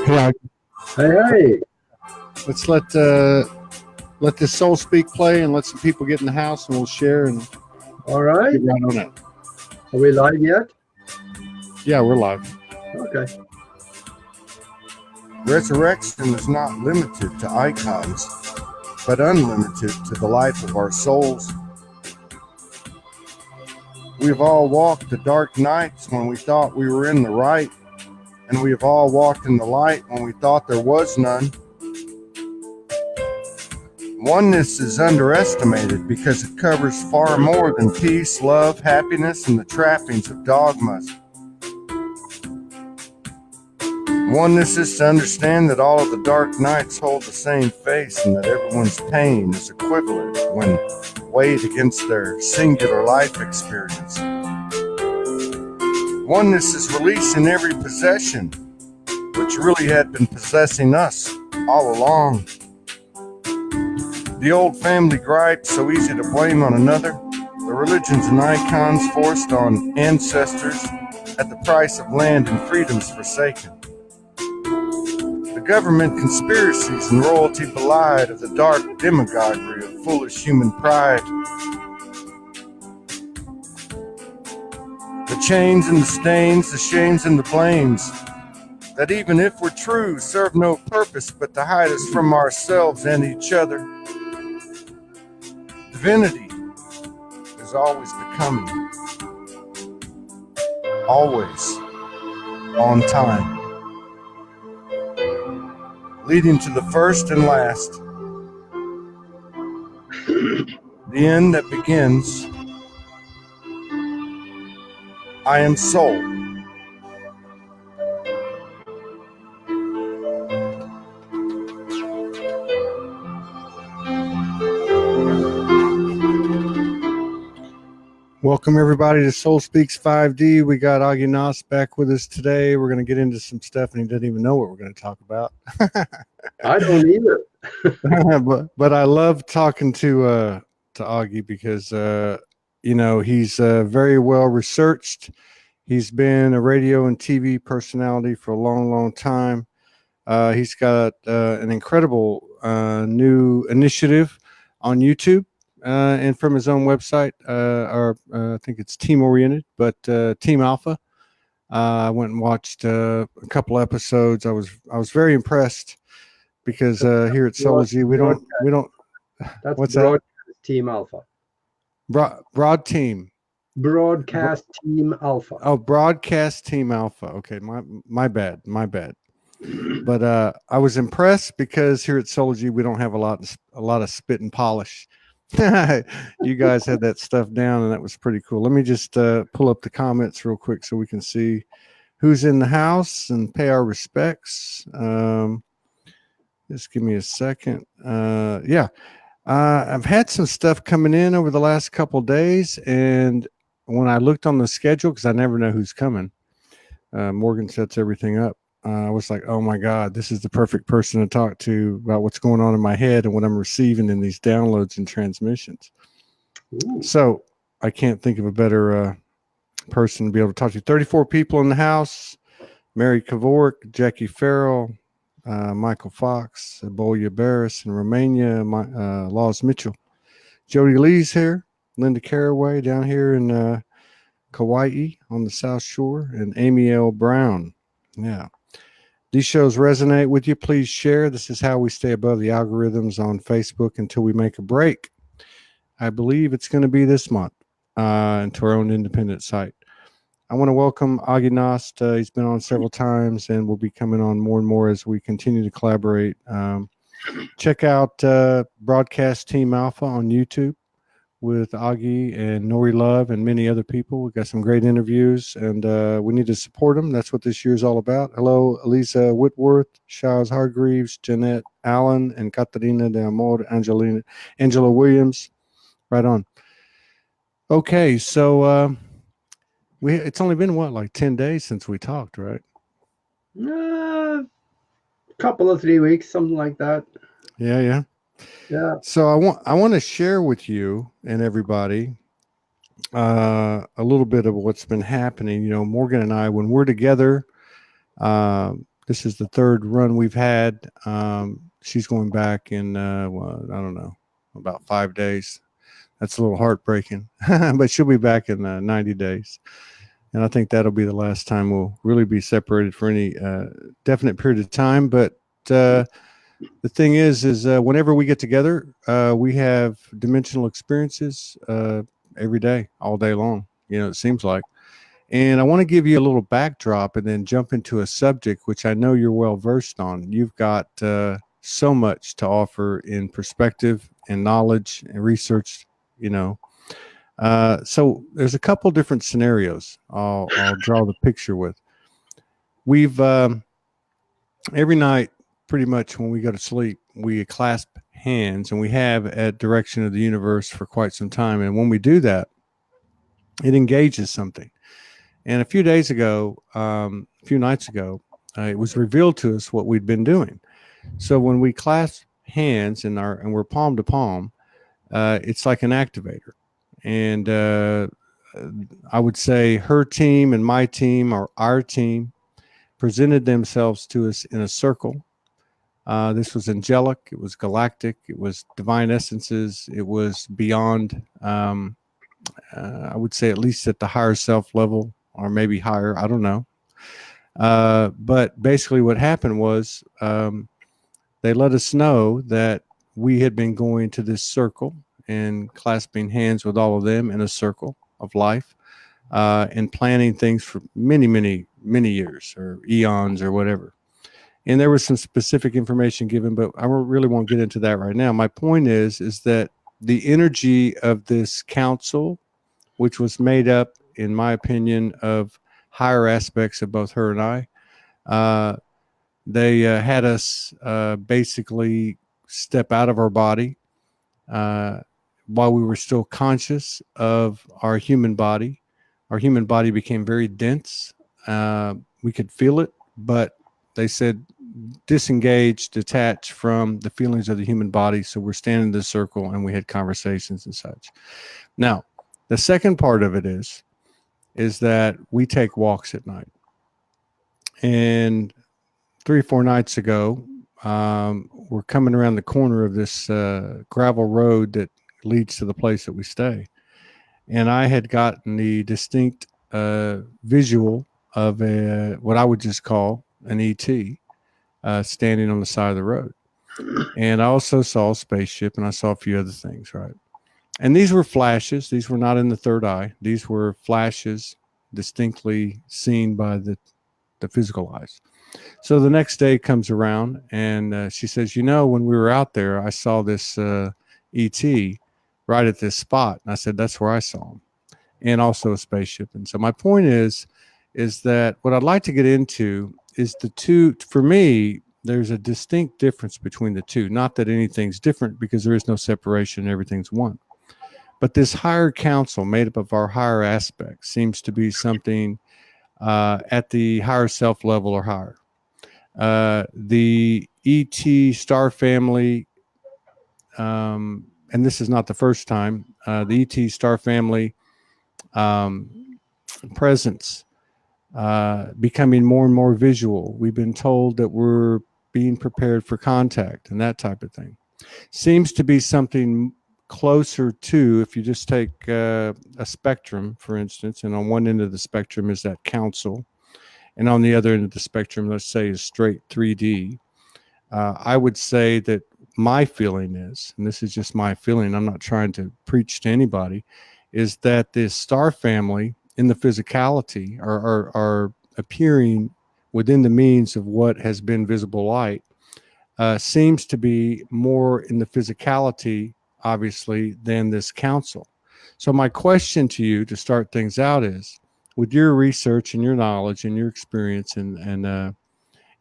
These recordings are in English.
Yeah. Hey. Let's let this Soul Speak play and let some people get in the house, and we'll share and all right. Get right on it. Are we live yet? Yeah, we're live. Okay. Resurrection is not limited to icons, but unlimited to the life of our souls. We've all walked the dark nights when we thought we were in the right, and we have all walked in the light when we thought there was none. Oneness is underestimated because it covers far more than peace, love, happiness, and the trappings of dogmas. Oneness is to understand that all of the dark nights hold the same face and that everyone's pain is equivalent when weighed against their singular life experience. Oneness is releasing every possession, which really had been possessing us all along. The old family gripes so easy to blame on another, the religions and icons forced on ancestors at the price of land and freedoms forsaken. The government conspiracies and royalty belied of the dark demagoguery of foolish human pride. The chains and the stains, the shames and the blames, that even if we're true, serve no purpose but to hide us from ourselves and each other. Divinity is always becoming, always on time, leading to the first and last, the end that begins. I am soul. Welcome everybody to Soul Speaks 5D. We got Aage Nost back with us today. We're going to get into some stuff, and he doesn't even know what we're going to talk about. I don't either. but I love talking to Aage because he's very well researched. He's been a radio and TV personality for a long time. He's got an incredible new initiative on YouTube. And from his own website, I think it's team oriented, but Team Alpha. I went and watched a couple episodes. I was very impressed because here at Soulogy we don't. That's what's broadcast that? Team Alpha. Broad team. Broadcast Team Alpha. Oh, broadcast Team Alpha. Okay, my bad. But I was impressed because here at Soulogy we don't have a lot of spit and polish. You guys had that stuff down, and that was pretty cool. Let me just pull up the comments real quick so we can see who's in the house and pay our respects. Just give me a second. I've had some stuff coming in over the last couple days, and when I looked on the schedule, because I never know who's coming, Morgan sets everything up. I was like, oh my God, this is the perfect person to talk to about what's going on in my head and what I'm receiving in these downloads and transmissions. Ooh. So I can't think of a better person to be able to talk to. 34 people in the house: Mary Kavork, Jackie Farrell, Michael Fox, Ebola Barris in Romania, Laws Mitchell. Jody Lee's here, Linda Caraway down here in Kauai on the South Shore, and Amy L. Brown. Yeah. These shows resonate with you. Please share. This is how we stay above the algorithms on Facebook until we make a break. I believe it's going to be this month into our own independent site. I want to welcome Aage Nost. He's been on several times and will be coming on more and more as we continue to collaborate. check out Broadcast Team Alpha on YouTube with Aage and Nori Love and many other people. We've got some great interviews, and we need to support them. That's what this year is all about. Hello, Elisa Whitworth, Shaz Hargreaves, Jeanette Allen, and Catarina de Amor, Angela Williams. Right on. Okay, so it's only been what, like 10 days since we talked, right? Couple of 3 weeks, something like that. Yeah. So I want to share with you and everybody a little bit of what's been happening. You know, Morgan and I, when we're together, this is the third run we've had. She's going back in well, I don't know, about 5 days. That's a little heartbreaking, but she'll be back in 90 days. And I think that'll be the last time we'll really be separated for any definite period of time. But the thing is whenever we get together, we have dimensional experiences every day, all day long. You know, it seems like. And I want to give you a little backdrop and then jump into a subject which I know you're well versed on. You've got so much to offer in perspective and knowledge and research, you know. So there's a couple different scenarios I'll draw the picture with. We've every night, pretty much when we go to sleep, we clasp hands, and we have at direction of the universe for quite some time. And when we do that, it engages something. And a few nights ago, it was revealed to us what we'd been doing. So when we clasp hands and we're palm to palm, it's like an activator. And I would say her team and my team, or our team, presented themselves to us in a circle. This was angelic, it was galactic, it was divine essences, it was beyond, I would say at least at the higher self level, or maybe higher, I don't know. But basically what happened was they let us know that we had been going to this circle and clasping hands with all of them in a circle of life, and planning things for many, many, many years or eons or whatever. And there was some specific information given, but I really won't get into that right now. My point is that the energy of this council, which was made up, in my opinion, of higher aspects of both her and I, they had us basically step out of our body while we were still conscious of our human body. Our human body became very dense. We could feel it, but they said disengage, detach from the feelings of the human body. So we're standing in this circle and we had conversations and such. Now, the second part of it is that we take walks at night. And 3 or 4 nights ago, we're coming around the corner of this gravel road that leads to the place that we stay. And I had gotten the distinct visual of what I would just call an ET standing on the side of the road. And I also saw a spaceship, and I saw a few other things, right? And these were flashes. These were not in the third eye. These were flashes distinctly seen by the physical eyes. So the next day comes around, and she says, you know, when we were out there, I saw this ET right at this spot. And I said, that's where I saw him, and also a spaceship. And so my point is that what I'd like to get into is the two. For me, there's a distinct difference between the two. Not that anything's different, because there is no separation. Everything's one. But this higher council made up of our higher aspects seems to be something at the higher self level or higher. The ET star family, and this is not the first time, the ET star family presence becoming more and more visual. We've been told that we're being prepared for contact and that type of thing. Seems to be something closer to, if you just take a spectrum, for instance, and on one end of the spectrum is that council, and on the other end of the spectrum, let's say, is straight 3D. I would say that my feeling is, and this is just my feeling, I'm not trying to preach to anybody, is that this star family in the physicality are appearing within the means of what has been visible light seems to be more in the physicality, obviously, than this counsel. So my question to you to start things out is, with your research and your knowledge and your experience in the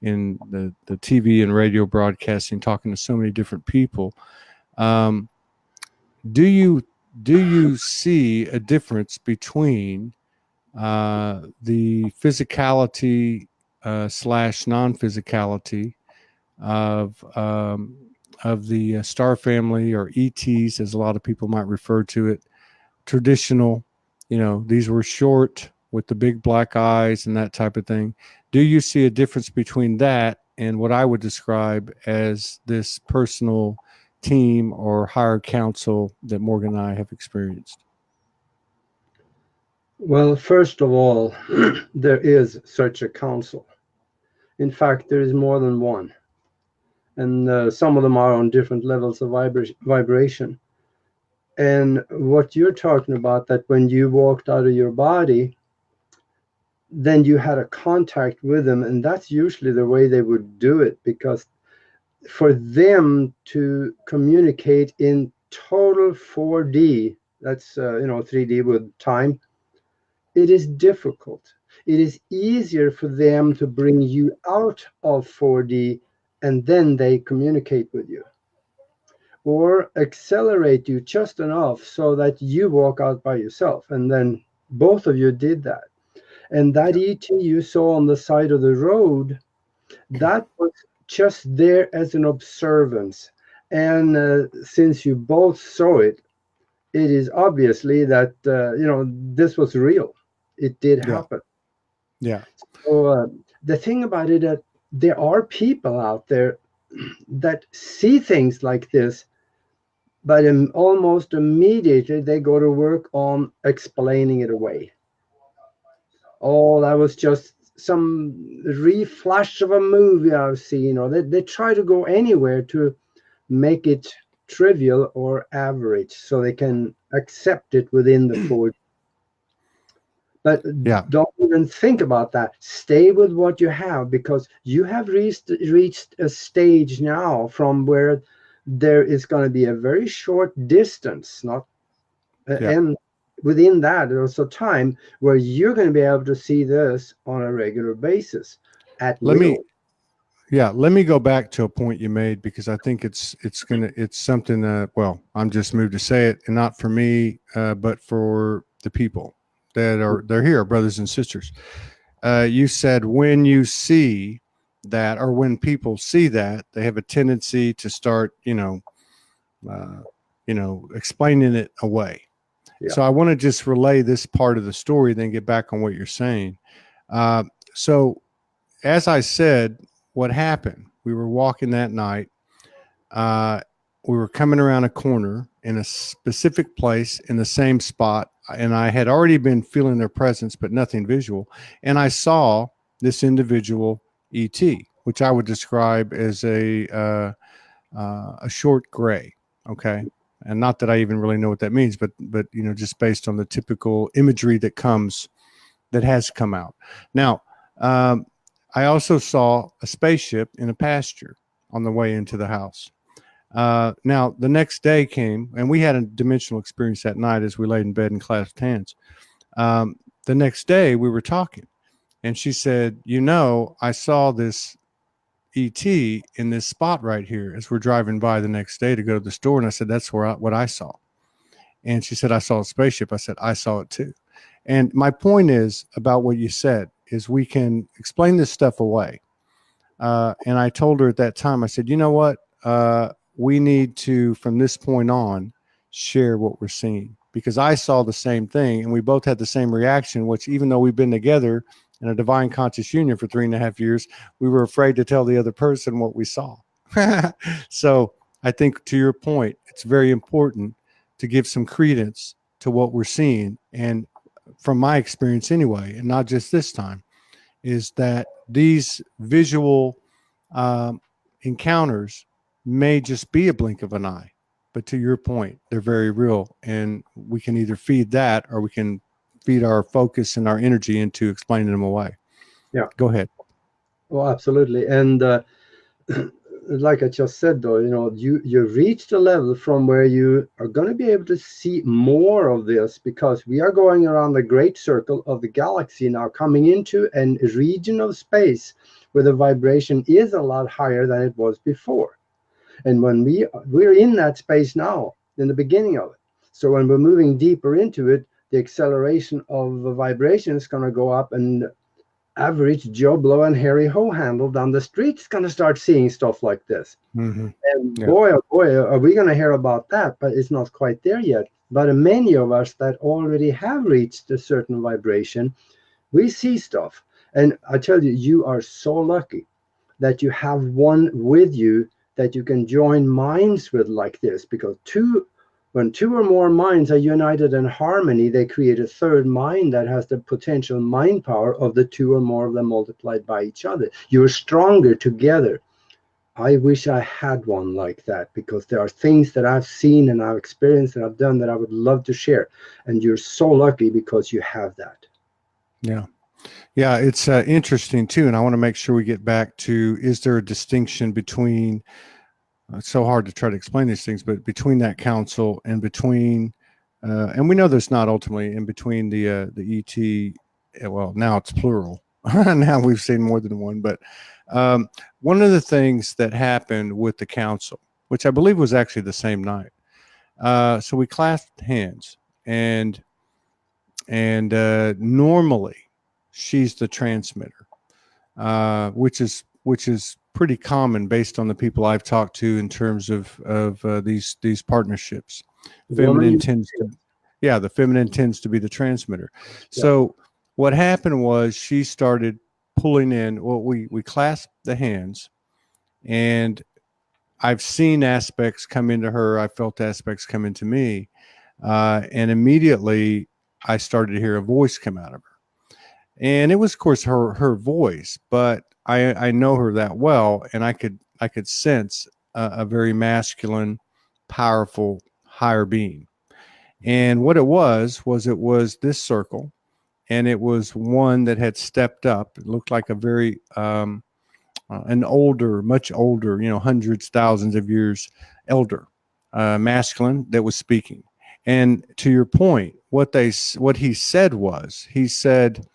TV and radio broadcasting, talking to so many different people, do you see a difference between the physicality slash non-physicality of the star family, or ETs, as a lot of people might refer to it? Traditional, these were short with the big black eyes and that type of thing. Do you see a difference between that and what I would describe as this personal team or higher council that Morgan and I have experienced? Well, first of all, there is such a council. In fact, there is more than one. And some of them are on different levels of vibration. And what you're talking about, that when you walked out of your body, then you had a contact with them. And that's usually the way they would do it, because for them to communicate in total 4D, that's 3D with time, it is difficult. It is easier for them to bring you out of 4D, and then they communicate with you, or accelerate you just enough so that you walk out by yourself. And then both of you did that. And that ET you saw on the side of the road, that was just there as an observance. And since you both saw it, it is obviously that this was real. It did happen. Yeah. So the thing about it, that there are people out there that see things like this, but almost immediately they go to work on explaining it away. Oh, that was just some reflash of a movie I've seen, or they try to go anywhere to make it trivial or average so they can accept it within the 4D. But don't even think about that. Stay with what you have, because you have reached a stage now from where there is going to be a very short distance, and within that there's a time where you're going to be able to see this on a regular basis at will. Let me go back to a point you made, because I think it's something that, well, I'm just moved to say it, and not for me, but for the people they're here, brothers and sisters. You said when you see that, or when people see that, they have a tendency to start, explaining it away. Yeah. So I want to just relay this part of the story, then get back on what you're saying. So as I said, what happened? We were walking that night. We were coming around a corner in a specific place in the same spot, and I had already been feeling their presence, but nothing visual. And I saw this individual ET, which I would describe as a short gray. Okay. And not that I even really know what that means, but just based on the typical imagery that has come out. Now, I also saw a spaceship in a pasture on the way into the house. Now, the next day came, and we had a dimensional experience that night as we laid in bed and clasped hands. The next day, we were talking, and she said, I saw this ET in this spot right here as we're driving by the next day to go to the store. And I said, that's what I saw. And she said, I saw a spaceship. I said, I saw it too. And my point is about what you said is we can explain this stuff away. And I told her at that time, I said, you know what? We need to, from this point on, share what we're seeing, because I saw the same thing and we both had the same reaction, which, even though we've been together in a divine conscious union for 3.5 years, we were afraid to tell the other person what we saw. So I think, to your point, it's very important to give some credence to what we're seeing. And from my experience anyway, and not just this time, is that these visual encounters may just be a blink of an eye, but to your point, they're very real, and we can either feed that, or we can feed our focus and our energy into explaining them away. Yeah, go ahead. Well, absolutely. And like I just said, though, you reached a level from where you are going to be able to see more of this, because we are going around the great circle of the galaxy now, coming into a region of space where the vibration is a lot higher than it was before. And when we're in that space now, in the beginning of it. So when we're moving deeper into it, the acceleration of the vibration is going to go up, and average Joe Blow and Harry Ho handle down the street is going to start seeing stuff like this. Mm-hmm. And Yeah. boy, oh boy, are we going to hear about that, but it's not quite there yet. But many of us that already have reached a certain vibration, we see stuff. And I tell you, you are so lucky that you have one with you that you can join minds with like this, because when two or more minds are united in harmony, they create a third mind that has the potential mind power of the two or more of them multiplied by each other. You're stronger together. I wish I had one like that, because there are things that I've seen and I've experienced and I've done that I would love to share. And you're so lucky because you have that. Yeah. Yeah, it's interesting too, and I want to make sure we get back to, is there a distinction between, it's so hard to try to explain these things, but between that council and between, and we know there's not ultimately, in between the ET, well, now it's plural. Now we've seen more than one, but one of the things that happened with the council, which I believe was actually the same night, so we clasped hands, and normally she's the transmitter, which is pretty common based on the people I've talked to in terms of these partnerships. Feminine tends to, yeah, the feminine tends to be the transmitter. Yeah. So what happened was she started pulling in. Well, we clasped the hands, and I've seen aspects come into her. I felt aspects come into me, and immediately I started to hear a voice come out of her. And it was, of course, her voice, but I know her that well, and I could sense a very masculine, powerful, higher being. And what it was this circle, and it was one that had stepped up. It looked like a very an older, much older, hundreds, thousands of years elder, masculine that was speaking. And to your point, what he said was, he said,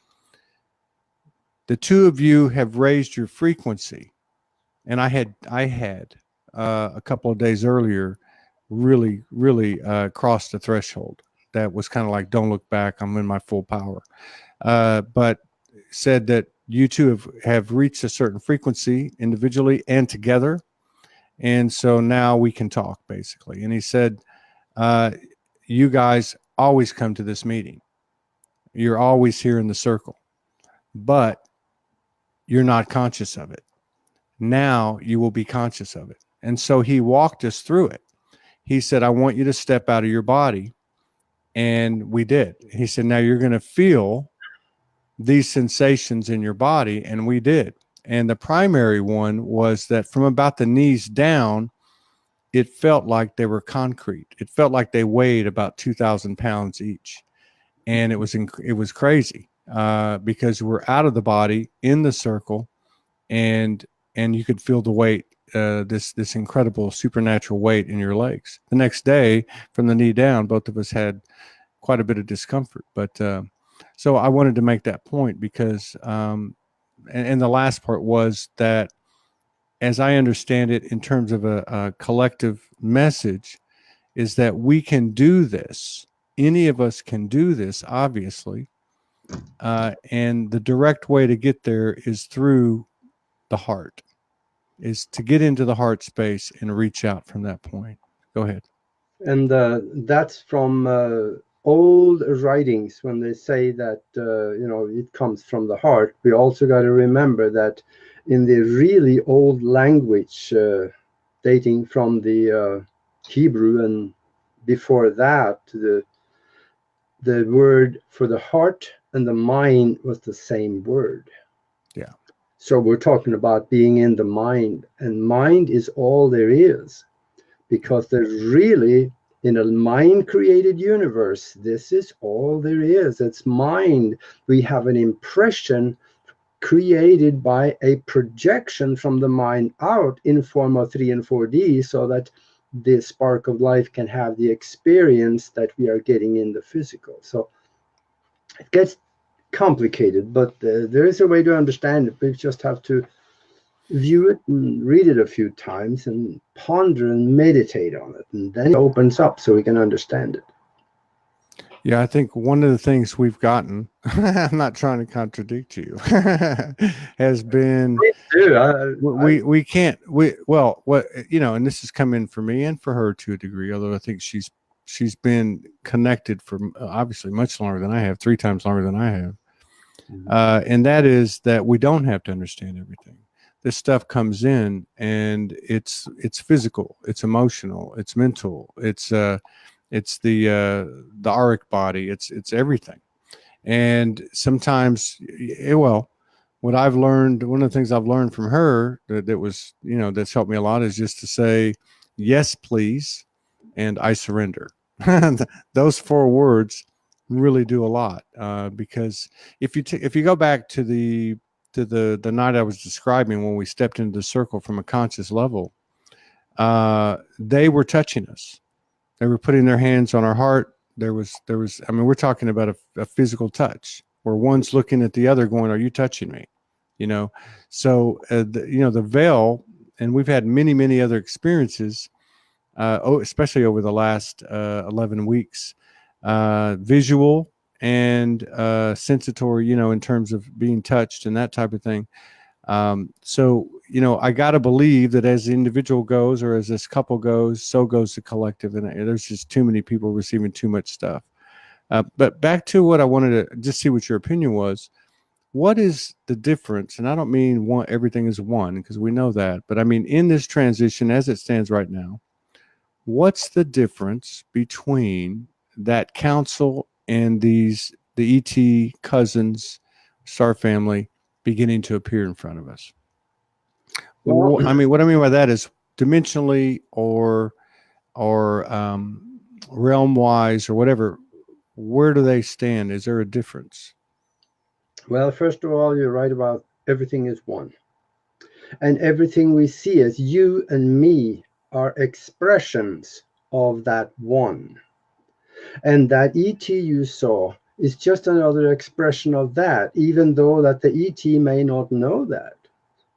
the two of you have raised your frequency. And I had a couple of days earlier really crossed the threshold. That was kind of like, don't look back, I'm in my full power. But said that you two have reached a certain frequency individually and together. And so now we can talk, basically. And he said, you guys always come to this meeting. You're always here in the circle, but you're not conscious of it. Now you will be conscious of it. And so he walked us through it. He said, I want you to step out of your body. And we did. He said, now you're going to feel these sensations in your body. And we did. And the primary one was that from about the knees down, it felt like they were concrete. It felt like they weighed about 2,000 pounds each. And it was crazy. Because we're out of the body in the circle, and you could feel the weight, this incredible supernatural weight in your legs. The next day, from the knee down, both of us had quite a bit of discomfort. But so I wanted to make that point, because and the last part was that, as I understand it, in terms of a collective message, is that we can do this. Any of us can do this, obviously. And the direct way to get there is through the heart, is to get into the heart space and reach out from that point. Go ahead. And that's from old writings, when they say that, it comes from the heart. We also got to remember that in the really old language, dating from the Hebrew and before that, the word for the heart and the mind was the same word. Yeah. So we're talking about being in the mind, and mind is all there is, because there's really, in a mind created universe, this is all there is. It's mind. We have an impression created by a projection from the mind out in form of 3 and 4D, so that the spark of life can have the experience that we are getting in the physical. So it gets complicated, but there is a way to understand it. We just have to view it and read it a few times and ponder and meditate on it, and then it opens up so we can understand it. Yeah, I think one of the things we've gotten, I'm not trying to contradict you, has been we can't well, what, you know, and this has come in for me and for her to a degree, although I think she's been connected for obviously much longer than I have, 3 times longer than I have. And that is that we don't have to understand everything. This stuff comes in, and it's physical, it's emotional, it's mental, it's the auric body, it's everything. And sometimes, well, what I've learned, one of the things I've learned from her that was, you know, that's helped me a lot, is just to say, yes, please, and I surrender. Those 4 words really do a lot, because if you go back to the night I was describing, when we stepped into the circle from a conscious level, they were touching us. They were putting their hands on our heart. There was, I mean, we're talking about a physical touch where one's looking at the other going, are you touching me? You know? So, you know, the veil, and we've had many, many other experiences, especially over the last 11 weeks, visual and sensatory, you know, in terms of being touched and that type of thing. So, you know, I got to believe that as the individual goes, or as this couple goes, so goes the collective. And there's just too many people receiving too much stuff. But back to what I wanted to just see what your opinion was. What is the difference? And I don't mean everything is one, because we know that. But I mean, in this transition as it stands right now, what's the difference between that council and the ET cousins, star family, beginning to appear in front of us? Well, I mean, what I mean by that is dimensionally or realm wise or whatever. Where do they stand? Is there a difference? Well, first of all, you're right about everything is one, and everything we see as you and me are expressions of that one. And that ET you saw is just another expression of that, even though that the ET may not know that,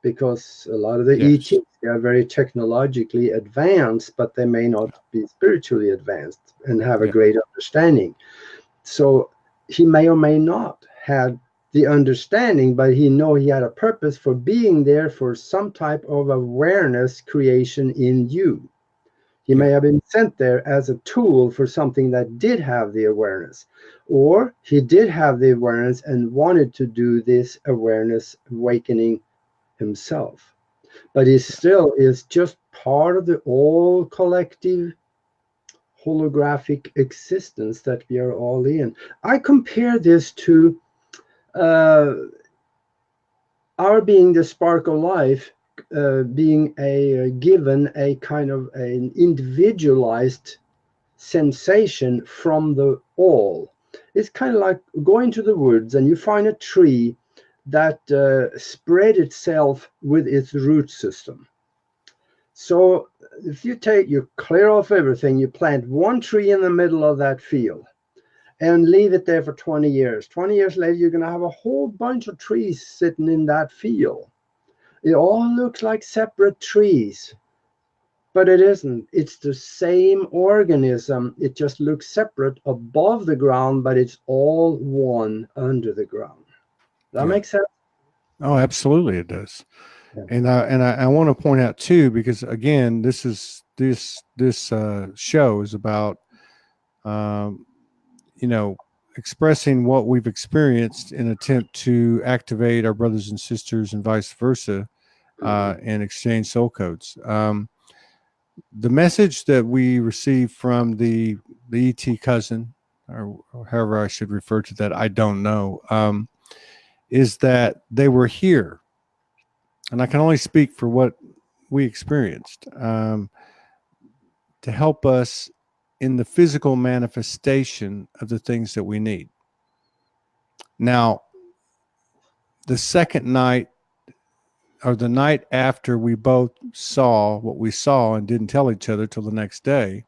because a lot of the ETs, they are very technologically advanced, but they may not be spiritually advanced and have a great understanding. So he may or may not have the understanding, but he know he had a purpose for being there for some type of awareness creation in you. He may have been sent there as a tool for something that did have the awareness, or he did have the awareness and wanted to do this awareness awakening himself. But he still is just part of the all collective holographic existence that we are all in. I compare this to our being the spark of life, being given a kind of an individualized sensation from the all. It's kind of like going to the woods and you find a tree that spread itself with its root system. So if you clear off everything, you plant one tree in the middle of that field and leave it there for 20 years. 20 years later, you're going to have a whole bunch of trees sitting in that field. It all looks like separate trees, but it isn't. It's the same organism. It just looks separate above the ground, but it's all one under the ground. Does that make sense? Oh, absolutely, it does. Yeah. And I want to point out too, because again, this show is about you know, expressing what we've experienced in an attempt to activate our brothers and sisters and vice versa, and exchange soul codes. The message that we received from the ET cousin, or however I should refer to that, I don't know, is that they were here. And I can only speak for what we experienced, to help us in the physical manifestation of the things that we need. Now, the second night, or the night after we both saw what we saw and didn't tell each other till the next day,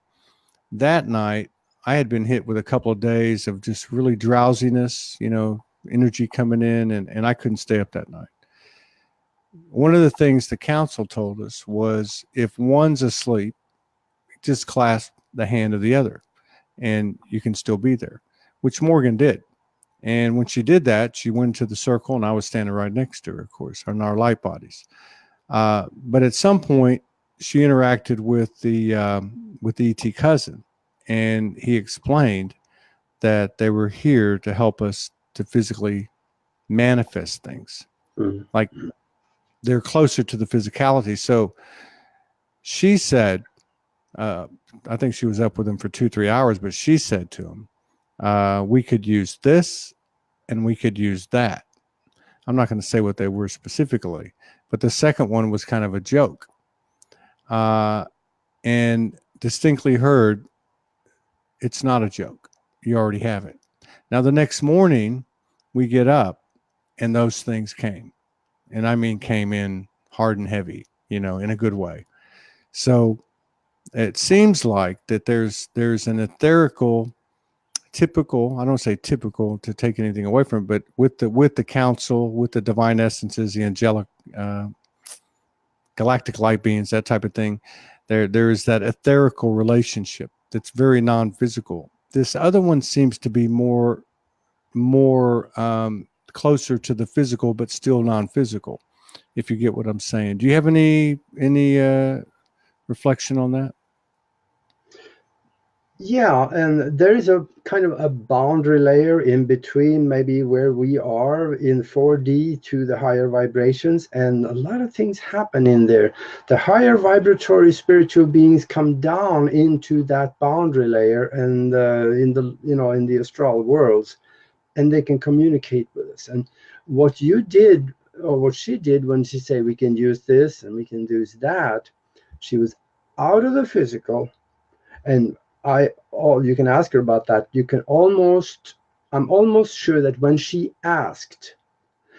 that night I had been hit with a couple of days of just really drowsiness, energy coming in, and I couldn't stay up that night. One of the things the council told us was, if one's asleep, just clasp the hand of the other and you can still be there, which Morgan did. And when she did that, she went to the circle, and I was standing right next to her, of course, on our light bodies. But at some point, she interacted with the ET cousin, and he explained that they were here to help us to physically manifest things. Like, they're closer to the physicality. So she said, I think she was up with him for 2-3 hours, but she said to him, we could use this and we could use that. I'm not going to say what they were specifically, but the second one was kind of a joke. And distinctly heard, it's not a joke. You already have it. Now, the next morning, we get up, and those things came. And I mean came in hard and heavy, in a good way. So it seems like that there's an etherical, typical, I don't say typical to take anything away from it, but with the council, with the divine essences, the angelic, galactic light beings, that type of thing, there is that etherical relationship that's very non-physical. This other one seems to be more closer to the physical, but still non-physical, if you get what I'm saying. Do you have any reflection on that? Yeah, and there is a kind of a boundary layer in between, maybe where we are in 4D to the higher vibrations, and a lot of things happen in there. The higher vibratory spiritual beings come down into that boundary layer, and in the astral worlds, and they can communicate with us. And what you did, or what she did, when she said we can use this and we can use that, she was out of the physical. And you can ask her about that. I'm almost sure that when she asked,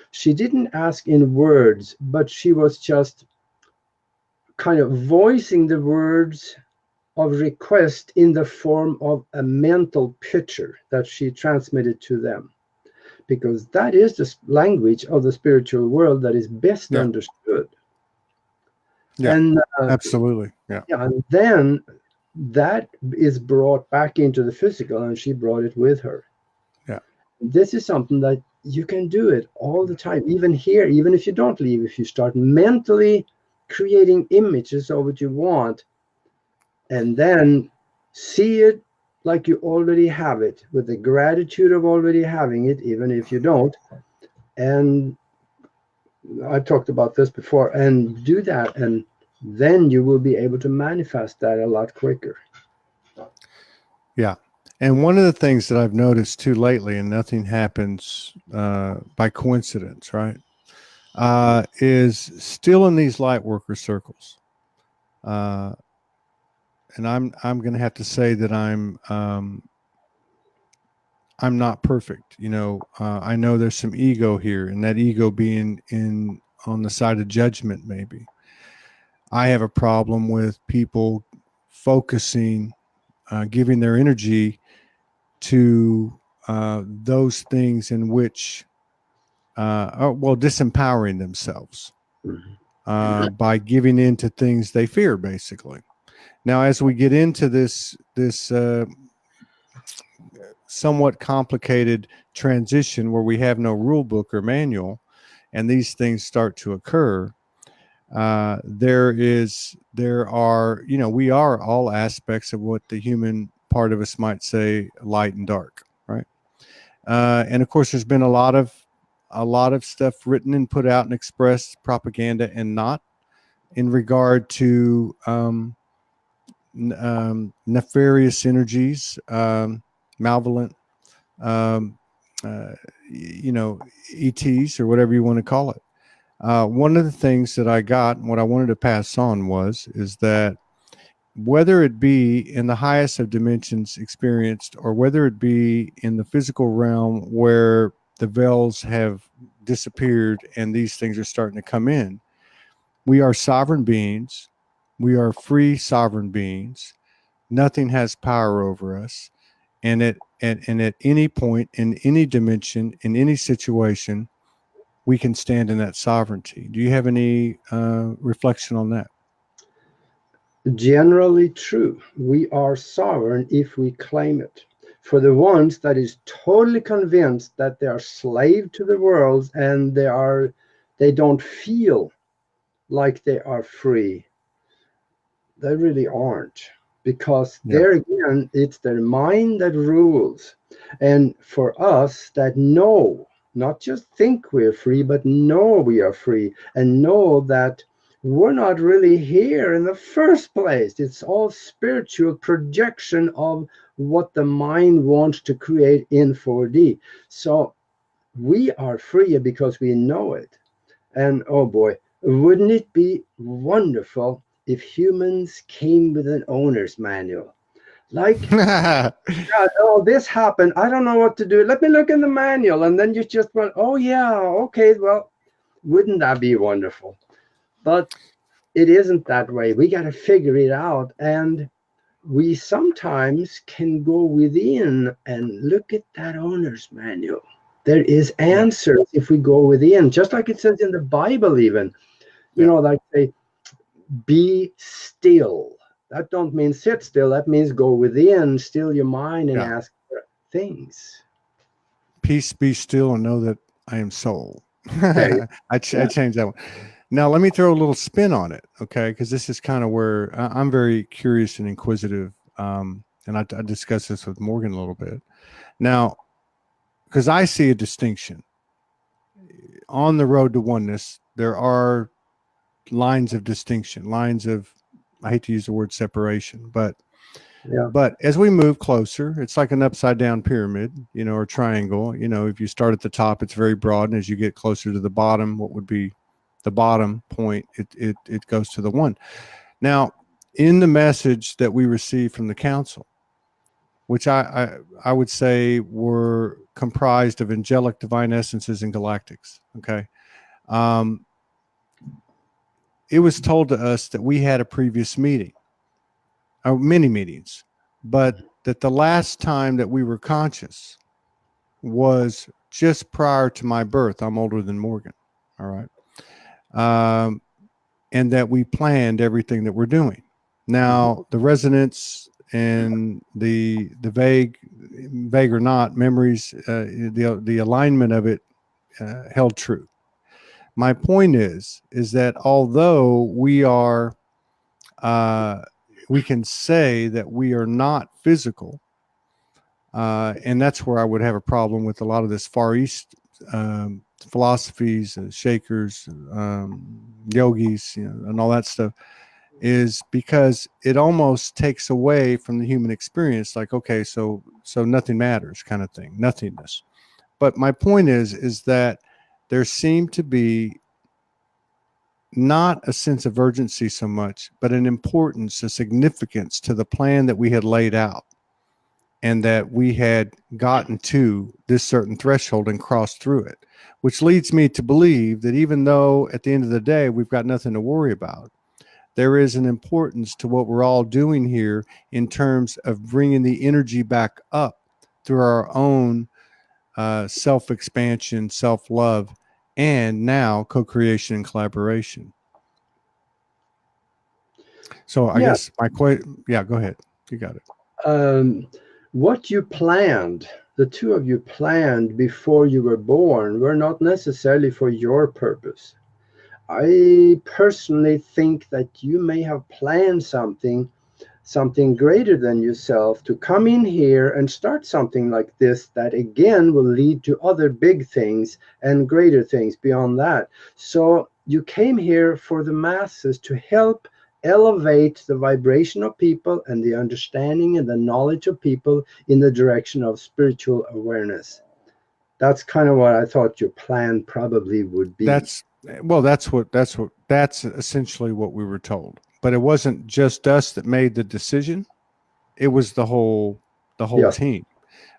she didn't ask in words, but she was just kind of voicing the words of request in the form of a mental picture that she transmitted to them, because that is the language of the spiritual world that is best understood. Yeah, and absolutely. Yeah, and then that is brought back into the physical, and she brought it with her. Yeah, this is something that you can do it all the time, even here, even if you don't leave. If you start mentally creating images of what you want, and then see it like you already have it, with the gratitude of already having it, even if you don't. And I talked about this before, and do that, and then you will be able to manifest that a lot quicker. Yeah. And one of the things that I've noticed too lately, and nothing happens by coincidence, right? Is still in these light worker circles. And I'm going to have to say that I'm not perfect. I know there's some ego here, and that ego being on the side of judgment, maybe. I have a problem with people focusing, giving their energy to those things in which, disempowering themselves by giving in to things they fear, basically. Now, as we get into this somewhat complicated transition where we have no rule book or manual, and these things start to occur, we are all aspects of what the human part of us might say light and dark, right? And of course, there's been a lot of stuff written and put out and expressed, propaganda and not, in regard to nefarious energies, malevolent, ETs, or whatever you want to call it. One of the things that I got, and what I wanted to pass on is that whether it be in the highest of dimensions experienced, or whether it be in the physical realm where the veils have disappeared and these things are starting to come in. We are sovereign beings. We are free sovereign beings. Nothing has power over us. And at any point, in any dimension, in any situation, we can stand in that sovereignty. Do you have any reflection on that? Generally true. We are sovereign if we claim it. For the ones that is totally convinced that they are slave to the world and they don't feel like they are free, they really aren't, because there again, it's their mind that rules. And for us that know, not just think we're free, but know we are free, and know that we're not really here in the first place. It's all spiritual projection of what the mind wants to create in 4D. So we are free because we know it. And oh boy, wouldn't it be wonderful if humans came with an owner's manual? Like, oh, this happened. I don't know what to do. Let me look in the manual. And then you just went, oh, yeah, okay, well, wouldn't that be wonderful? But it isn't that way. We got to figure it out. And we sometimes can go within and look at that owner's manual. There is answers if we go within, just like it says in the Bible even. You know, like say, be still. That don't mean sit still. That means go within, still your mind, and ask for things. Peace, be still, and know that I am soul. I changed that one. Now, let me throw a little spin on it, okay? Because this is kind of where I'm very curious and inquisitive, and I discussed this with Morgan a little bit. Now, because I see a distinction. On the road to oneness, there are lines of distinction, lines of, I hate to use the word separation, but as we move closer, it's like an upside down pyramid, you know, or triangle. You know, if you start at the top, it's very broad, and as you get closer to the bottom, what would be the bottom point, it goes to the one. Now, in the message that we received from the council, which I would say were comprised of angelic divine essences and galactics, okay, it was told to us that we had a previous meeting, or many meetings, but that the last time that we were conscious was just prior to my birth. I'm older than Morgan, all right, and that we planned everything that we're doing. Now, the resonance and the vague or not memories, the alignment of it held true. My point is that although we are, we can say that we are not physical, and that's where I would have a problem with a lot of this Far East philosophies, Shakers, yogis, you know, and all that stuff, is because it almost takes away from the human experience. Like, okay, so nothing matters, kind of thing, nothingness. But my point is that there seemed to be not a sense of urgency so much, but an importance, a significance to the plan that we had laid out, and that we had gotten to this certain threshold and crossed through it, which leads me to believe that even though at the end of the day we've got nothing to worry about, there is an importance to what we're all doing here in terms of bringing the energy back up through our own self-expansion, self-love, and now co-creation and collaboration. So I guess my question, go ahead. You got it. What you planned, the two of you planned before you were born, were not necessarily for your purpose. I personally think that you may have planned something greater than yourself to come in here and start something like this that again will lead to other big things and greater things beyond that. So you came here for the masses to help elevate the vibration of people and the understanding and the knowledge of people in the direction of spiritual awareness. That's kind of what I thought your plan probably would be. That's essentially what we were told. But it wasn't just us that made the decision. It was the whole team.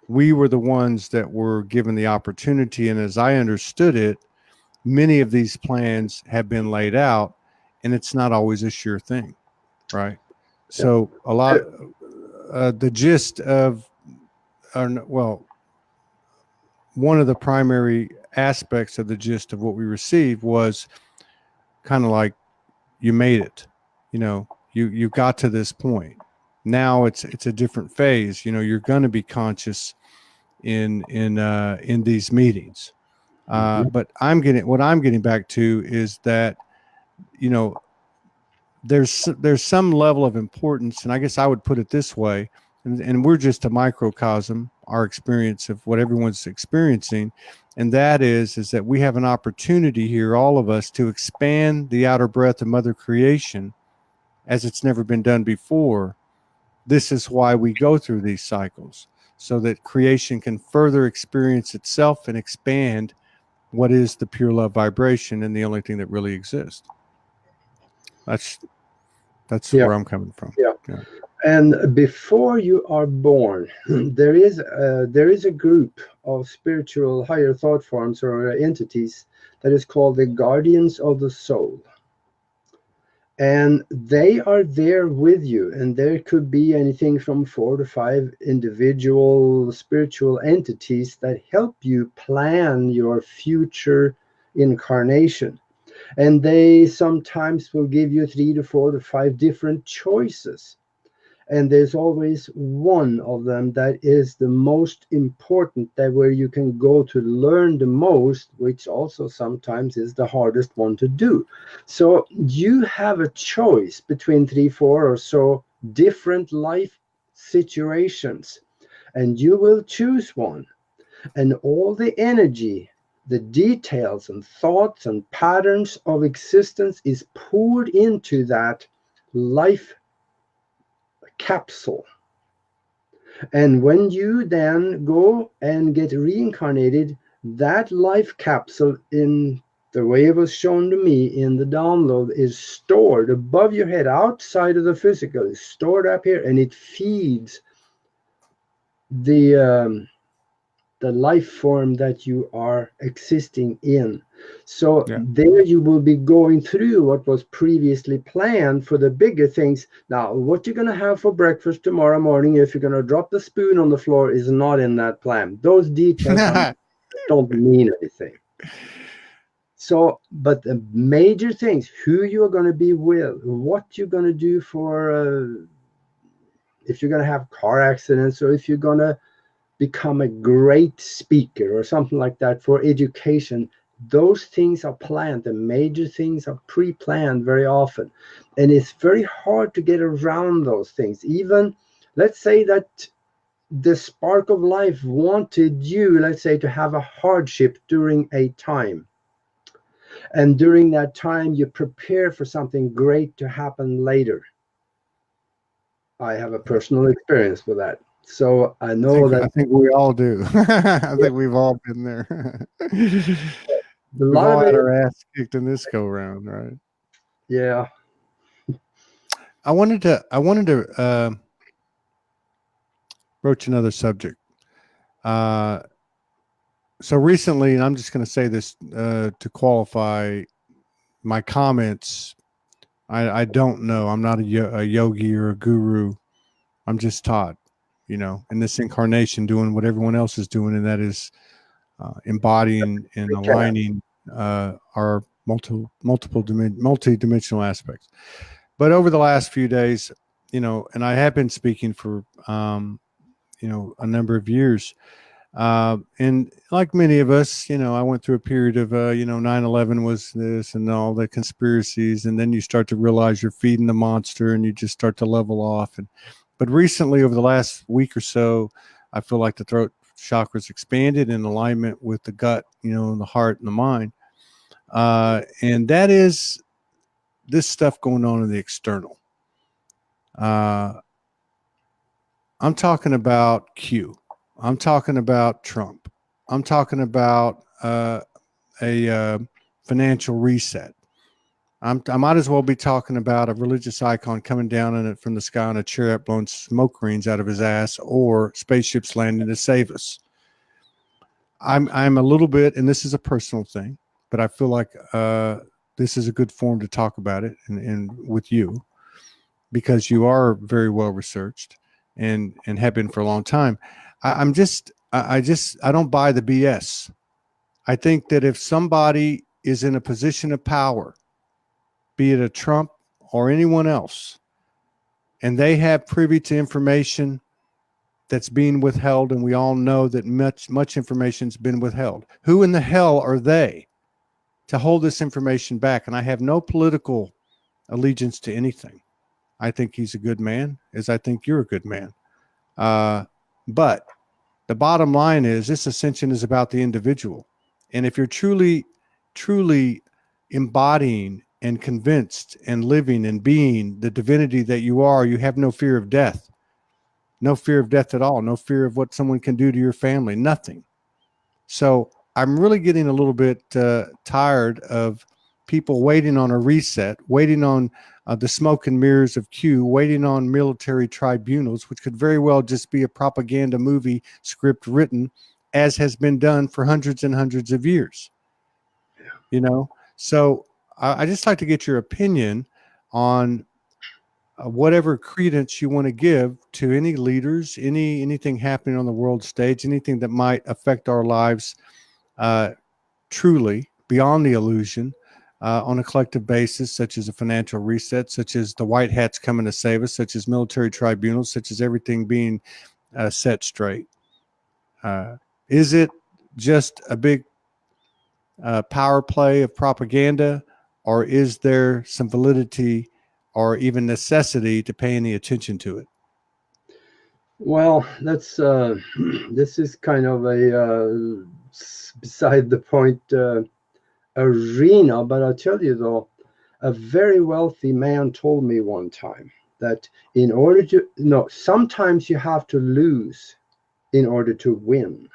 We were the ones that were given the opportunity. And as I understood it, many of these plans have been laid out, and it's not always a sure thing, right? So a lot, the gist of, well, one of the primary aspects of the gist of what we received was kind of like, you made it, you got to this point. Now it's a different phase. You're going to be conscious in these meetings. But what I'm getting back to is that, there's some level of importance, and I guess I would put it this way, and we're just a microcosm, our experience of what everyone's experiencing, and that is that we have an opportunity here, all of us, to expand the outer breadth of Mother Creation as it's never been done before. This is why we go through these cycles, so that creation can further experience itself and expand what is the pure love vibration and the only thing that really exists. That's where I'm coming from. Yeah. And before you are born, there is a group of spiritual higher thought forms or entities that is called the guardians of the soul. And they are there with you, and there could be anything from 4 to 5 individual spiritual entities that help you plan your future incarnation. And they sometimes will give you 3 to 4 to 5 different choices. And there's always one of them that is the most important, that where you can go to learn the most, which also sometimes is the hardest one to do. So you have a choice between 3, 4 or so different life situations, and you will choose one. And all the energy, the details and thoughts and patterns of existence is poured into that life capsule. And when you then go and get reincarnated, that life capsule, in the way it was shown to me in the download, is stored above your head, outside of the physical, is stored up here, and it feeds the life form that you are existing in. So there you will be going through what was previously planned for the bigger things. Now, what you're going to have for breakfast tomorrow morning, if you're going to drop the spoon on the floor, is not in that plan. Those details don't mean anything. So, but the major things, who you're going to be with, what you're going to do for, if you're going to have car accidents, or if you're going to become a great speaker or something like that for education, those things are planned. The major things are pre-planned very often, and it's very hard to get around those things. Even, let's say that the spark of life wanted you, let's say, to have a hardship during a time, and during that time you prepare for something great to happen later. I have a personal experience with that. So I know I think we all do. I think we've all been there. We've all had our ass kicked in this go round, right? Yeah. I wanted to broach another subject. So recently, and I'm just going to say this to qualify my comments. I don't know. I'm not a yogi or a guru. I'm just taught, in this incarnation, doing what everyone else is doing, and that is embodying and aligning our multi-dimensional aspects. But over the last few days, and I have been speaking for a number of years, and like many of us, I went through a period of 9/11 was this, and all the conspiracies, and then you start to realize you're feeding the monster, and you just start to level off. But recently, over the last week or so, I feel like the throat chakras expanded in alignment with the gut, and the heart and the mind. And that is this stuff going on in the external. I'm talking about Q. I'm talking about Trump. I'm talking about a financial reset. I might as well be talking about a religious icon coming down from the sky on a chariot blowing smoke rings out of his ass, or spaceships landing to save us. I'm a little bit, and this is a personal thing, but I feel like this is a good forum to talk about it, and with you, because you are very well researched and have been for a long time. I don't buy the BS. I think that if somebody is in a position of power, be it a Trump or anyone else, and they have privy to information that's being withheld, and we all know that much information's been withheld. Who in the hell are they to hold this information back? And I have no political allegiance to anything. I think he's a good man, as I think you're a good man. But the bottom line is this ascension is about the individual. And if you're truly embodying and convinced and living and being the divinity that you are, you have no fear of death. No fear of death at all. No fear of what someone can do to your family. Nothing. So I'm really getting a little bit tired of people waiting on a reset, waiting on the smoke and mirrors of Q, waiting on military tribunals, which could very well just be a propaganda movie script written, as has been done for hundreds and hundreds of years. Yeah. You know, so I just like to get your opinion on whatever credence you want to give to any leaders, anything happening on the world stage, anything that might affect our lives truly beyond the illusion, on a collective basis, such as a financial reset, such as the white hats coming to save us, such as military tribunals, such as everything being set straight. Is it just a big power play of propaganda, or is there some validity or even necessity to pay any attention to it? Well, that's this is kind of a beside the point arena, but I'll tell you though, a very wealthy man told me one time that in order to sometimes you have to lose in order to win.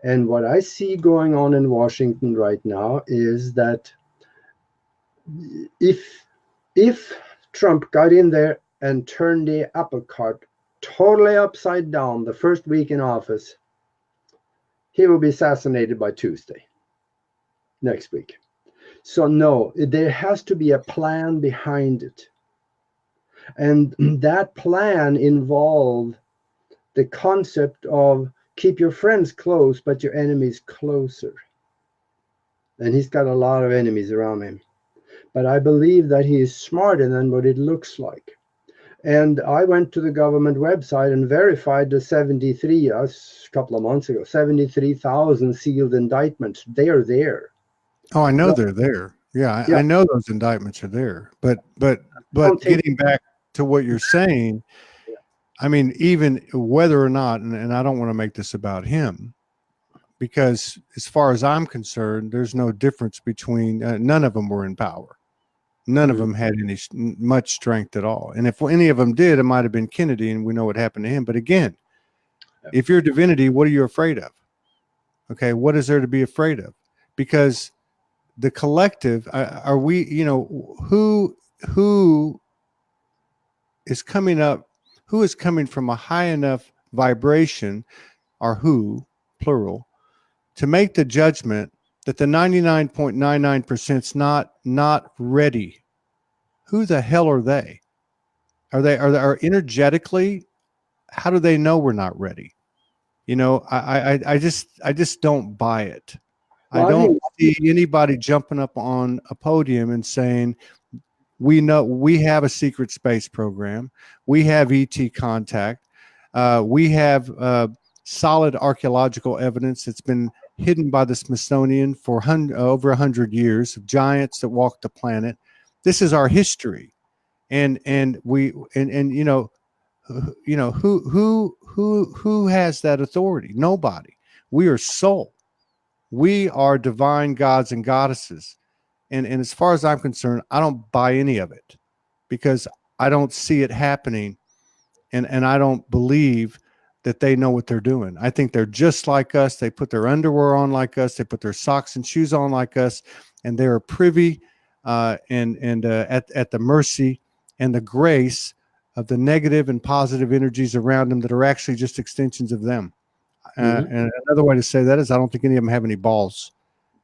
And what I see going on in Washington right now is that if Trump got in there and turned the apple cart totally upside down the first week in office, he will be assassinated by Tuesday next week. So no, there has to be a plan behind it. And that plan involved the concept of keep your friends close, but your enemies closer. And he's got a lot of enemies around him. But I believe that he is smarter than what it looks like. And I went to the government website and verified the 73, a couple of months ago, 73,000 sealed indictments. They are there. Oh, I know they're there. Yeah, I know those indictments are there. But getting back to what you're saying, I mean, even whether or not, and I don't want to make this about him, because as far as I'm concerned, there's no difference between, none of them were in power. None of them had much strength at all. And if any of them did, it might have been Kennedy, and we know what happened to him. But again, if you're divinity, what are you afraid of? Okay, what is there to be afraid of? Because the collective, are we, who is coming up, who is coming from a high enough vibration, or who, plural, to make the judgment that the 99.99% is not ready? Who the hell are they? Are they energetically? How do they know we're not ready? I just don't buy it. Well, I don't see anybody jumping up on a podium and saying, we know we have a secret space program. We have ET contact. We have solid archaeological evidence that's been hidden by the Smithsonian for over 100 years of giants that walked the planet. This is our history, and who has that authority? Nobody. We are soul. We are divine gods and goddesses. And as far as I'm concerned, I don't buy any of it, because I don't see it happening, and I don't believe that they know what they're doing. I think they're just like us. They put their underwear on like us. They put their socks and shoes on like us, and they're privy at the mercy and the grace of the negative and positive energies around them that are actually just extensions of them. And another way to say that is I don't think any of them have any balls.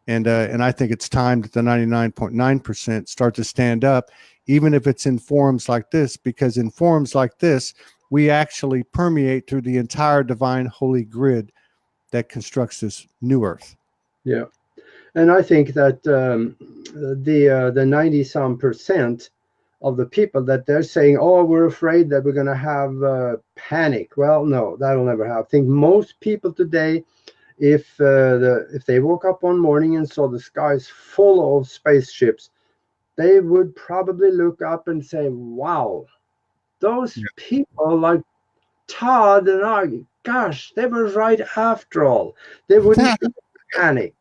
And I think it's time that the 99.9% start to stand up, even if it's in forums like this, because in forums like this, we actually permeate through the entire divine holy grid that constructs this new earth. Yeah. And I think that the 90-some% of the people that they're saying, oh, we're afraid that we're going to have panic. Well, no, that'll never happen. I think most people today, if they woke up one morning and saw the skies full of spaceships, they would probably look up and say, wow, those people like Todd and Aage, gosh, they were right after all. They wouldn't panic.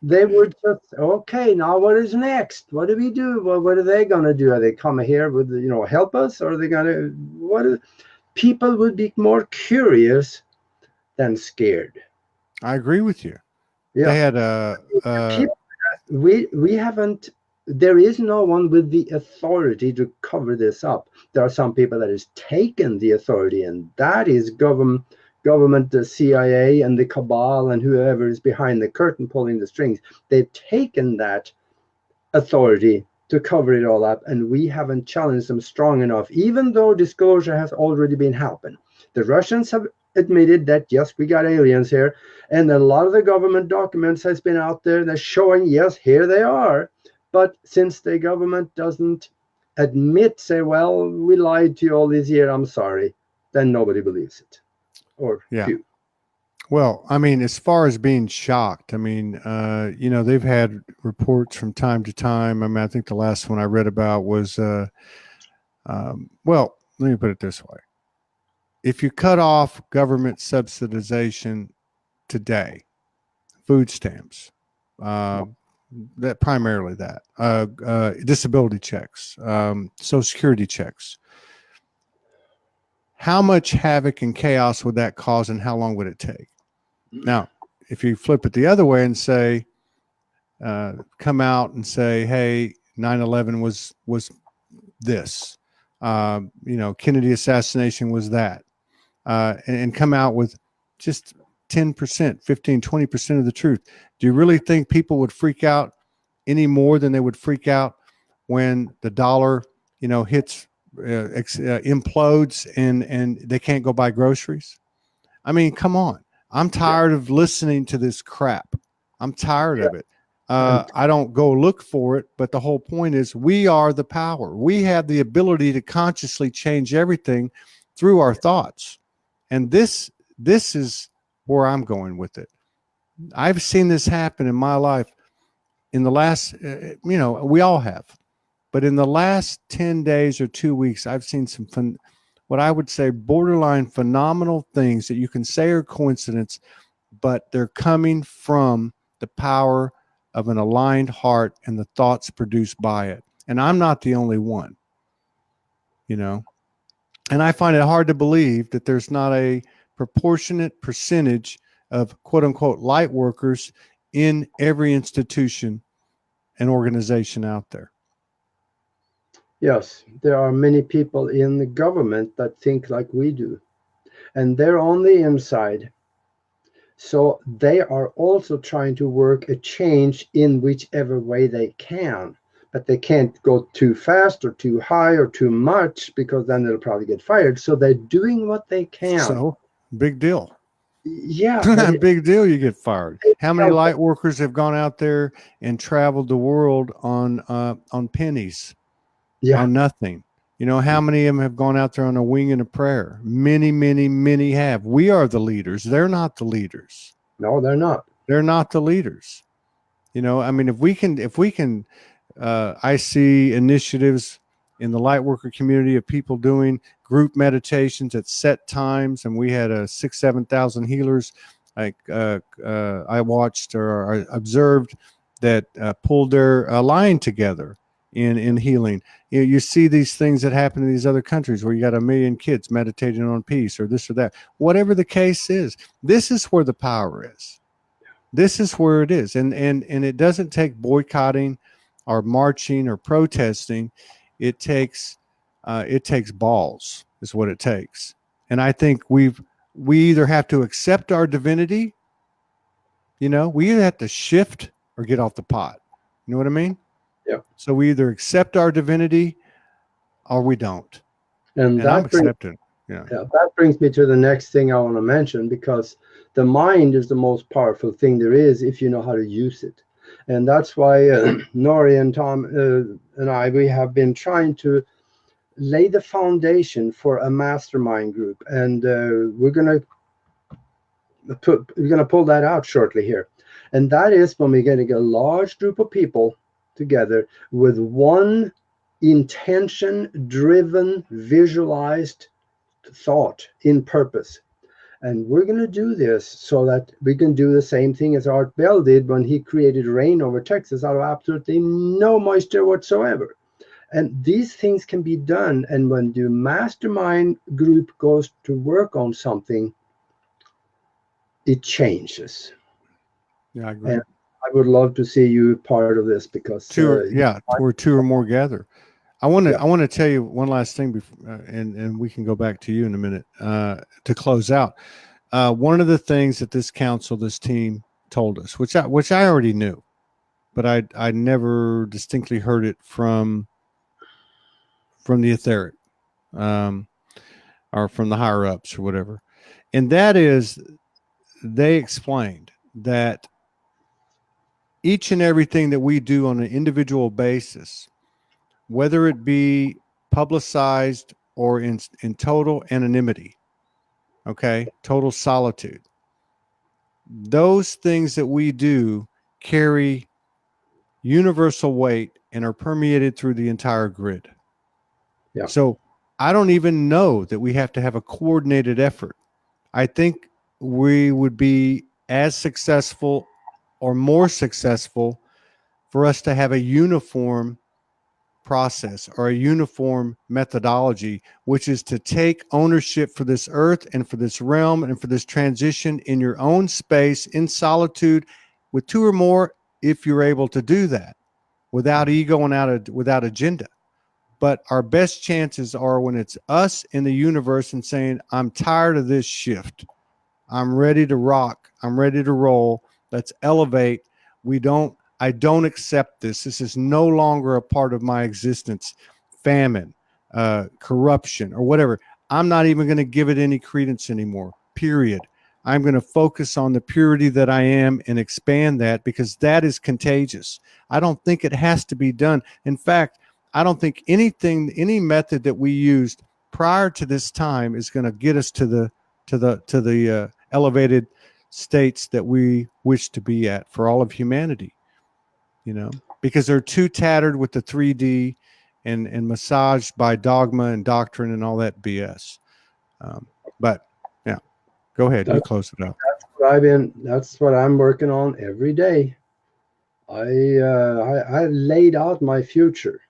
They would just, okay, now what is next? What do we do? Well, what are they going to do? Are they coming here with, help us? Or are they going to, people would be more curious than scared. I agree with you. Yeah. They had we haven't, there is no one with the authority to cover this up. There are some people that has taken the authority, and that is government, the CIA and the cabal and whoever is behind the curtain pulling the strings. They've taken that authority to cover it all up, and we haven't challenged them strong enough, even though disclosure has already been happening. The Russians have admitted that, yes, we got aliens here, and a lot of the government documents has been out there that's showing, yes, here they are. But since the government doesn't admit, say, well, we lied to you all these years, I'm sorry, then nobody believes it. Or few. Well, I mean, as far as being shocked, I mean, they've had reports from time to time. I mean, I think the last one I read about was, well, let me put it this way. If you cut off government subsidization today, food stamps, that primarily that, disability checks, Social Security checks, how much havoc and chaos would that cause, and how long would it take? Now, if you flip it the other way and say, come out and say, hey, 9/11 was this, Kennedy assassination was that, and come out with just 10%, 15, 20% of the truth. Do you really think people would freak out any more than they would freak out when the dollar, hits, implodes and they can't go buy groceries? I mean, come on. I'm tired of listening to this crap. I'm tired of it. I don't go look for it, but the whole point is we are the power. We have the ability to consciously change everything through our thoughts. And this is where I'm going with it. I've seen this happen in my life in the last, we all have, but in the last 10 days or 2 weeks, I've seen some what I would say borderline phenomenal things that you can say are coincidence, but they're coming from the power of an aligned heart and the thoughts produced by it. And I'm not the only one, and I find it hard to believe that there's not a proportionate percentage of quote unquote light workers in every institution and organization out there. Yes, there are many people in the government that think like we do, and they're on the inside. So they are also trying to work a change in whichever way they can, but they can't go too fast or too high or too much, because then they'll probably get fired. So they're doing what they can. So big deal. Yeah. Big deal. You get fired. How many light workers have gone out there and traveled the world on pennies? Yeah. On nothing. How many of them have gone out there on a wing and a prayer? Many, many, many have. We are the leaders. They're not the leaders. No, they're not. They're not the leaders. I mean, if we can, I see initiatives in the light worker community of people doing group meditations at set times. And we had 6,000-7,000 healers. I watched or observed that pulled their line together in healing. You see these things that happen in these other countries where you got 1 million kids meditating on peace or this or that. Whatever the case is, this is where the power is. This is where it is. And it doesn't take boycotting or marching or protesting. It takes balls is what it takes. And I think we either have to accept our divinity, we either have to shift or get off the pot. You know what I mean? Yeah. So we either accept our divinity or we don't. And I'm that brings, accepting. Yeah. that brings me to the next thing I want to mention, because the mind is the most powerful thing there is if you know how to use it. And that's why Nori and Tom and I, we have been trying to lay the foundation for a mastermind group. And we're going to pull that out shortly here. And that is when we're getting a large group of people together with one intention-driven, visualized thought in purpose. And we're going to do this so that we can do the same thing as Art Bell did when he created rain over Texas out of absolutely no moisture whatsoever. And these things can be done. And when the mastermind group goes to work on something, it changes. Yeah, I agree. And I would love to see you part of this, because where two or more gather. I want to tell you one last thing before, and we can go back to you in a minute to close out. One of the things that this council, this team told us, which I already knew, but I never distinctly heard it from the etheric, or from the higher ups or whatever, and that is, they explained that each and everything that we do on an individual basis, whether it be publicized or in total anonymity, okay, total solitude, those things that we do carry universal weight and are permeated through the entire grid. Yeah. So I don't even know that we have to have a coordinated effort. I think we would be as successful or more successful for us to have a uniform process or a uniform methodology, which is to take ownership for this earth and for this realm and for this transition in your own space, in solitude, with two or more, if you're able to do that without ego and without agenda. But our best chances are when it's us in the universe and saying, I'm tired of this shift. I'm ready to rock. I'm ready to roll. Let's elevate. I don't accept this. This is no longer a part of my existence. Famine, corruption, or whatever. I'm not even going to give it any credence anymore, period. I'm going to focus on the purity that I am and expand that, because that is contagious. I don't think it has to be done. In fact, I don't think any method that we used prior to this time is going to get us to the elevated states that we wish to be at for all of humanity. You know, because they're too tattered with the 3D and massaged by dogma and doctrine and all that BS. But yeah, go ahead. You close it out. That's what I'm working on every day. I laid out my future,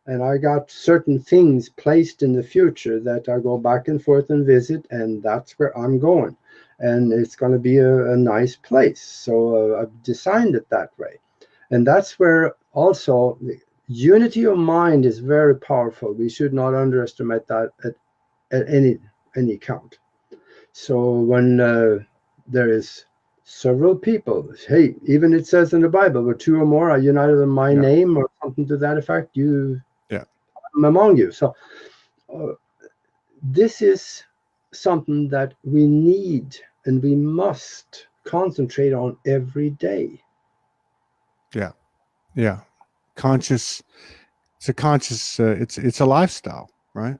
and I got certain things placed in the future that I go back and forth and visit, and that's where I'm going. And it's going to be a nice place. So I've designed it that way. And that's where also the unity of mind is very powerful. We should not underestimate that at any count. So when there is several people, hey, even it says in the Bible, where two or more are united in my name, or something to that effect, I'm among you. So this is something that we need and we must concentrate on every day. Yeah. Conscious. It's a conscious, it's a lifestyle, right?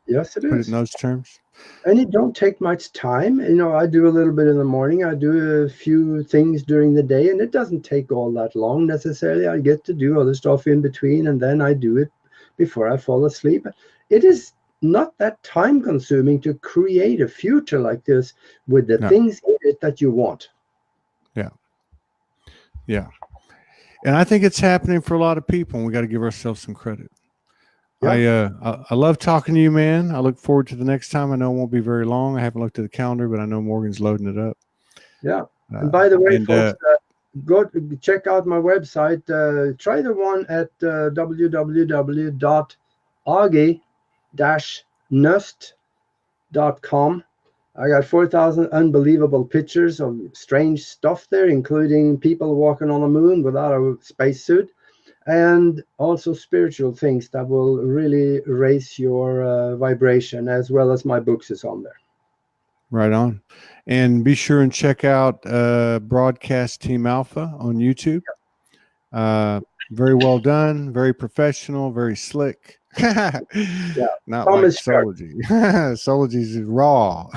Yes, it is. Put it in those terms. And it don't take much time. You know, I do a little bit in the morning. I do a few things during the day, and it doesn't take all that long necessarily. I get to do other stuff in between, and then I do it before I fall asleep. It is not that time consuming to create a future like this with the things in it that you want. Yeah. And I think it's happening for a lot of people, and we got to give ourselves some credit. Yeah. I love talking to you, man. I look forward to the next time. I know it won't be very long. I haven't looked at the calendar, but I know Morgan's loading it up. Yeah. And by the way, folks, go check out my website. Try the one at www.aage-nost.com. I got 4,000 unbelievable pictures of strange stuff there, including people walking on the moon without a spacesuit, and also spiritual things that will really raise your vibration, as well as my books is on there. Right on. And be sure and check out Broadcast Team Alpha on YouTube. Very well done, very professional, very slick. Not Tom like is sharp. Soulogy. Soulogy's raw.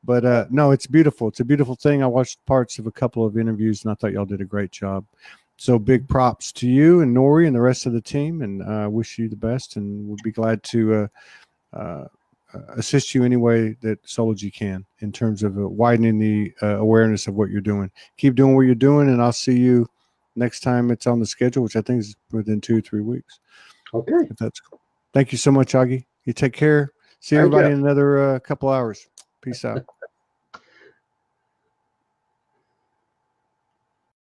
But no, it's beautiful. It's a beautiful thing. I watched parts of a couple of interviews and I thought y'all did a great job. So big props to you and Nori and the rest of the team, and wish you the best, and we'll be glad to assist you any way that Soulogy can in terms of widening the awareness of what you're doing. Keep doing what you're doing, and I'll see you next time it's on the schedule, which I think is within 2 or 3 weeks. Okay. If that's cool. Thank you so much, Aage. You take care. See Thank everybody you. in another couple hours. Peace out.